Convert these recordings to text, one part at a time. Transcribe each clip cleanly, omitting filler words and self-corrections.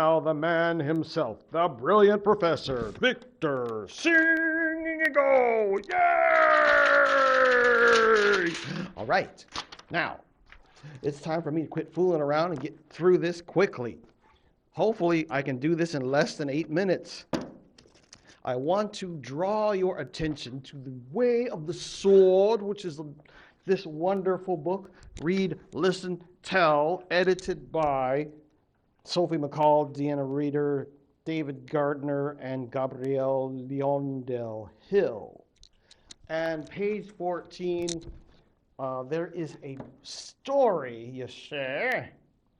Now the man himself, the brilliant professor, Victor Singo! Yay! All right, now it's time for me to quit fooling around and get through this quickly. Hopefully I can do this in less than 8 minutes. I want to draw your attention to The Way of the Sword, which is this wonderful book, Read, Listen, Tell, edited by Sophie McCall, Deanna Reeder, David Gardner, and Gabrielle Leondel Hill. And page 14, there is a story, you say.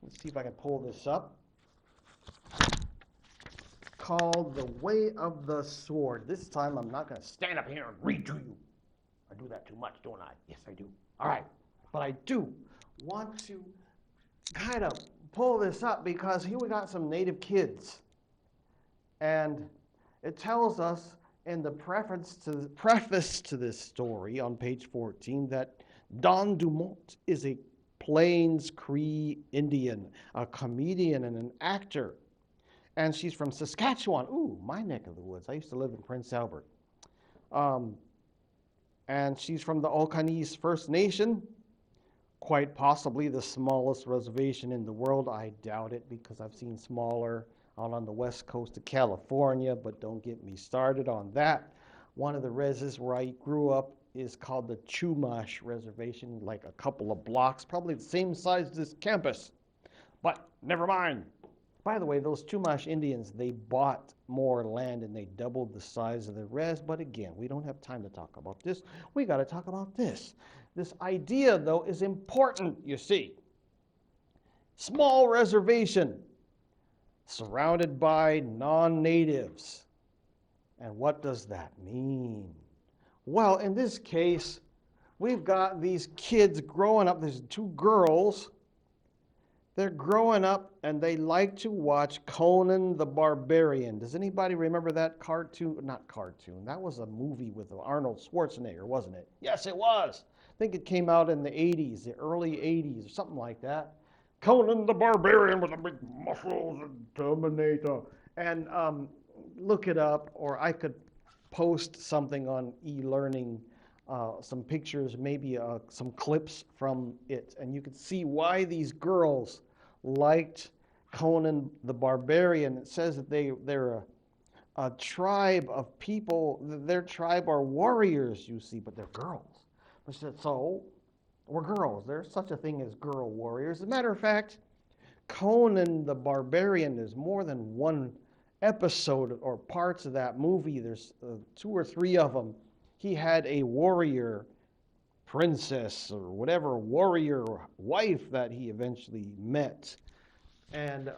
Let's see if I can pull this up. Called The Way of the Sword. This time I'm not going to stand up here and read to you. I do that too much, don't I? Yes, I do. All right. But I do want to kind of pull this up because here we got some native kids. And it tells us in the preface to this story on page 14 that Dawn Dumont is a Plains Cree Indian, a comedian and an actor. And she's from Saskatchewan. Ooh, my neck of the woods. I used to live in Prince Albert. And she's from the Okanese First Nation, quite possibly the smallest reservation in the world. I doubt it because I've seen smaller out on the west coast of California, but don't get me started on that. One of the reses where I grew up is called the Chumash Reservation, like a couple of blocks, probably the same size as this campus. But never mind. By the way, those Chumash Indians, they bought more land and they doubled the size of the res. But again, we don't have time to talk about this. We got to talk about this. This idea, though, is important, you see. Small reservation surrounded by non-natives. And what does that mean? Well, in this case, we've got these kids growing up. There's two girls. They're growing up and they like to watch Conan the Barbarian. Does anybody remember that cartoon? Not cartoon. That was a movie with Arnold Schwarzenegger, wasn't it? Yes, it was. I think it came out in the 80s, the early 80s, or something like that. Conan the Barbarian with the big muscles and Terminator. And look it up, or I could post something on e-learning, some pictures, maybe some clips from it, and you could see why these girls liked Conan the Barbarian. It says that they're a tribe of people. Their tribe are warriors, you see, but they're girls. I said, so we're girls. There's such a thing as girl warriors. As a matter of fact, Conan the Barbarian, there's more than one episode or parts of that movie. There's 2 or 3 of them. He had a warrior princess or whatever warrior wife that he eventually met. And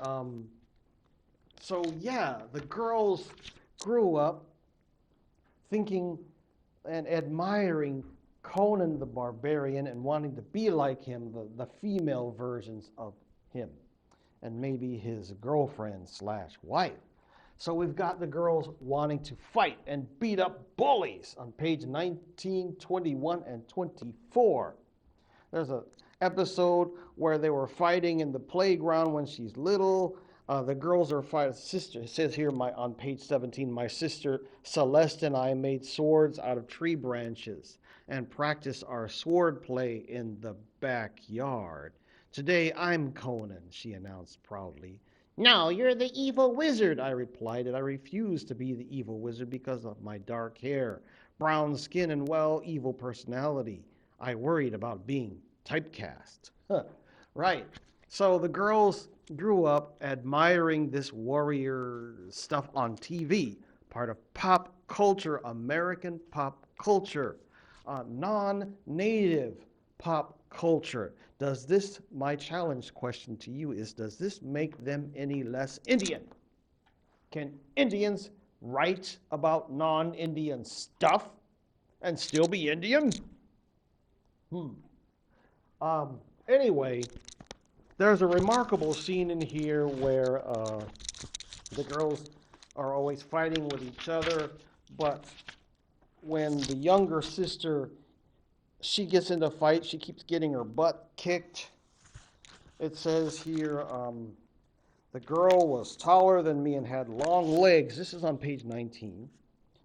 so, yeah, the girls grew up thinking and admiring Conan the Barbarian and wanting to be like him, the female versions of him, and maybe his girlfriend / wife. So we've got the girls wanting to fight and beat up bullies on page 19, 21, and 24. There's an episode where they were fighting in the playground when she's little. The girls are fighting. Sister, it says here on page 17, my sister Celeste and I made swords out of tree branches and practiced our sword play in the backyard. Today I'm Conan, she announced proudly. No, you're the evil wizard, I replied, and I refused to be the evil wizard because of my dark hair, brown skin, and, well, evil personality. I worried about being typecast. Right. So the girls grew up admiring this warrior stuff on TV, part of pop culture, American pop culture, non-native pop culture. Does this, my challenge question to you is, does this make them any less Indian? Can Indians write about non-Indian stuff and still be Indian? Anyway, there's a remarkable scene in here where the girls are always fighting with each other, but when the younger sister, she gets into a fight, she keeps getting her butt kicked. It says here, The girl was taller than me and had long legs. This is on page 19.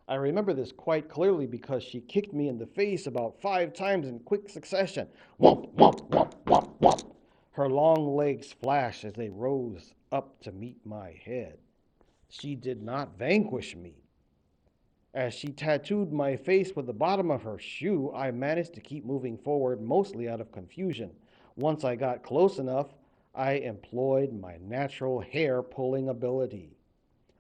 I remember this quite clearly because she kicked me in the face about 5 times in quick succession. Whomp, whomp, whomp, whomp, whomp. Her long legs flashed as they rose up to meet my head. She did not vanquish me. As she tattooed my face with the bottom of her shoe, I managed to keep moving forward, mostly out of confusion. Once I got close enough, I employed my natural hair-pulling ability.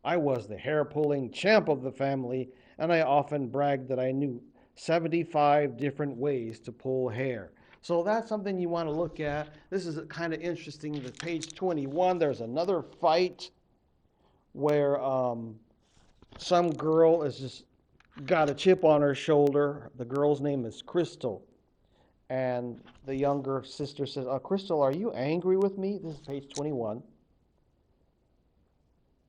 I was the hair-pulling champ of the family, and I often bragged that I knew 75 different ways to pull hair. So that's something you want to look at. This is kind of interesting. The page 21, there's another fight where some girl is just got a chip on her shoulder. The girl's name is Crystal. And the younger sister says, Crystal, are you angry with me? This is page 21.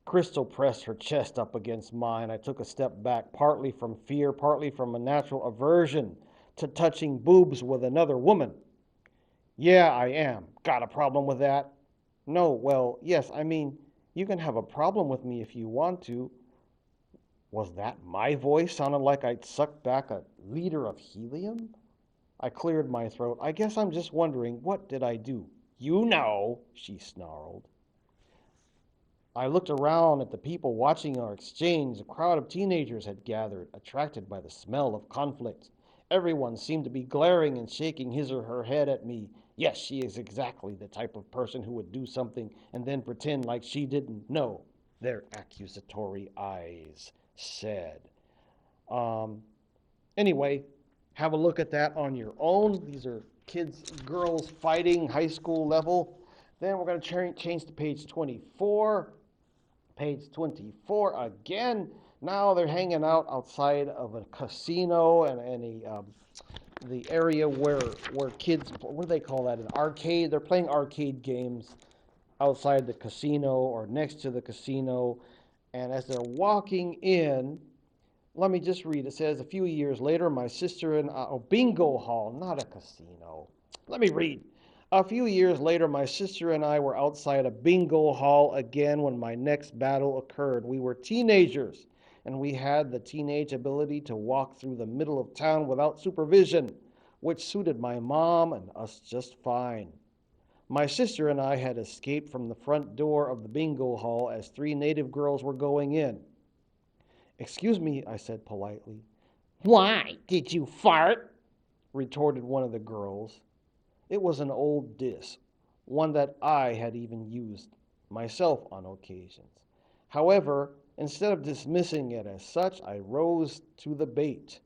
Crystal pressed her chest up against mine. I took a step back, partly from fear, partly from a natural aversion to touching boobs with another woman. Yeah, I am. Got a problem with that? No, well, yes, I mean, you can have a problem with me if you want to. Was that my voice? Sounded like I'd sucked back a liter of helium? I cleared my throat. I guess I'm just wondering, what did I do? You know, she snarled. I looked around at the people watching our exchange. A crowd of teenagers had gathered, attracted by the smell of conflict. Everyone seemed to be glaring and shaking his or her head at me. Yes, she is exactly the type of person who would do something and then pretend like she didn't know, their accusatory eyes said. Anyway, have a look at that on your own. These are kids, girls fighting, high school level. Then we're going to change to page 24. Page 24 again. Now they're hanging out outside of a casino and the area where kids, what do they call that? An arcade. They're playing arcade games outside the casino or next to the casino. And as they're walking in, let me just read. It says, a few years later, my sister and I, bingo hall, not a casino. Let me read. A few years later, my sister and I were outside a bingo hall again when my next battle occurred. We were teenagers, and we had the teenage ability to walk through the middle of town without supervision, which suited my mom and us just fine. My sister and I had escaped from the front door of the bingo hall as 3 native girls were going in. Excuse me, I said politely. Why, did you fart? Retorted one of the girls. It was an old diss, one that I had even used myself on occasions. However, instead of dismissing it as such, I rose to the bait.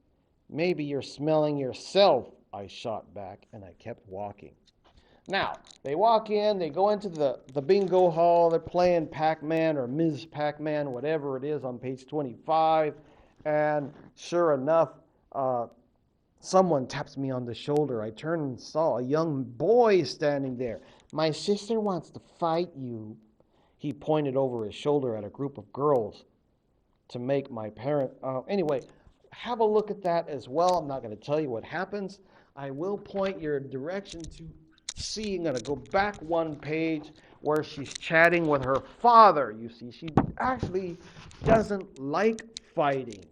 Maybe you're smelling yourself, I shot back, and I kept walking. Now, they walk in, they go into the bingo hall, they're playing Pac-Man or Ms. Pac-Man, whatever it is on page 25, and sure enough, someone taps me on the shoulder. I turned and saw a young boy standing there. My sister wants to fight you. He pointed over his shoulder at a group of girls to make my parent. Anyway, have a look at that as well. I'm not going to tell you what happens. I will point your direction to see. I'm going to go back one page where she's chatting with her father. You see, she actually doesn't like fighting,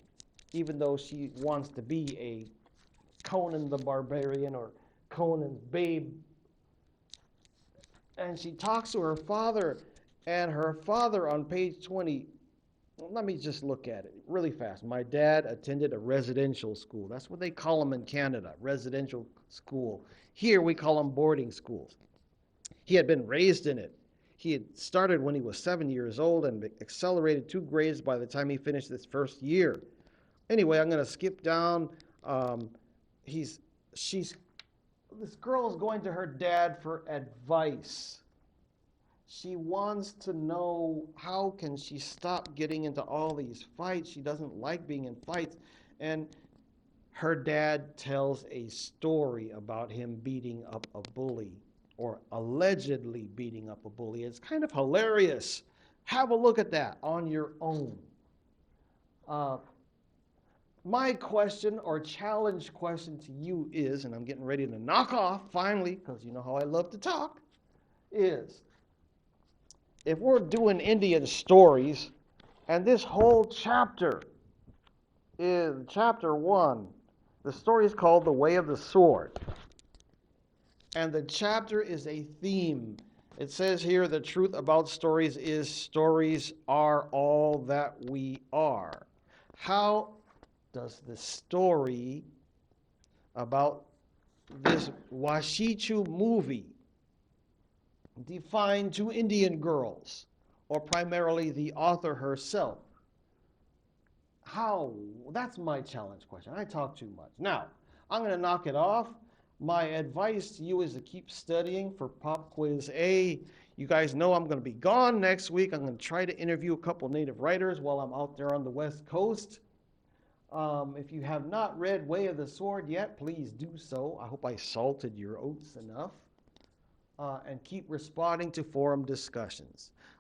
even though she wants to be a Conan the Barbarian or Conan's babe. And she talks to her father, and her father on page 20, let me just look at it really fast. My dad attended a residential school. That's what they call them in Canada, residential school. Here we call them boarding schools. He had been raised in it. He had started when he was 7 years old and accelerated 2 grades by the time he finished his first year. Anyway, I'm going to skip down. This girl is going to her dad for advice. She wants to know how can she stop getting into all these fights. She doesn't like being in fights. And her dad tells a story about him beating up a bully, or allegedly beating up a bully. It's kind of hilarious. Have a look at that on your own. My question or challenge question to you is, and I'm getting ready to knock off finally, because you know how I love to talk, is if we're doing Indian stories, and this whole chapter is chapter 1, the story is called The Way of the Sword. And the chapter is a theme. It says here the truth about stories is stories are all that we are. How does the story about this Washichu movie define to Indian girls, or primarily the author herself? How? That's my challenge question. I talk too much. Now, I'm going to knock it off. My advice to you is to keep studying for Pop Quiz A. You guys know I'm going to be gone next week. I'm going to try to interview a couple native writers while I'm out there on the West Coast. If you have not read Way of the Sword yet, please do so. I hope I salted your oats enough. And keep responding to forum discussions.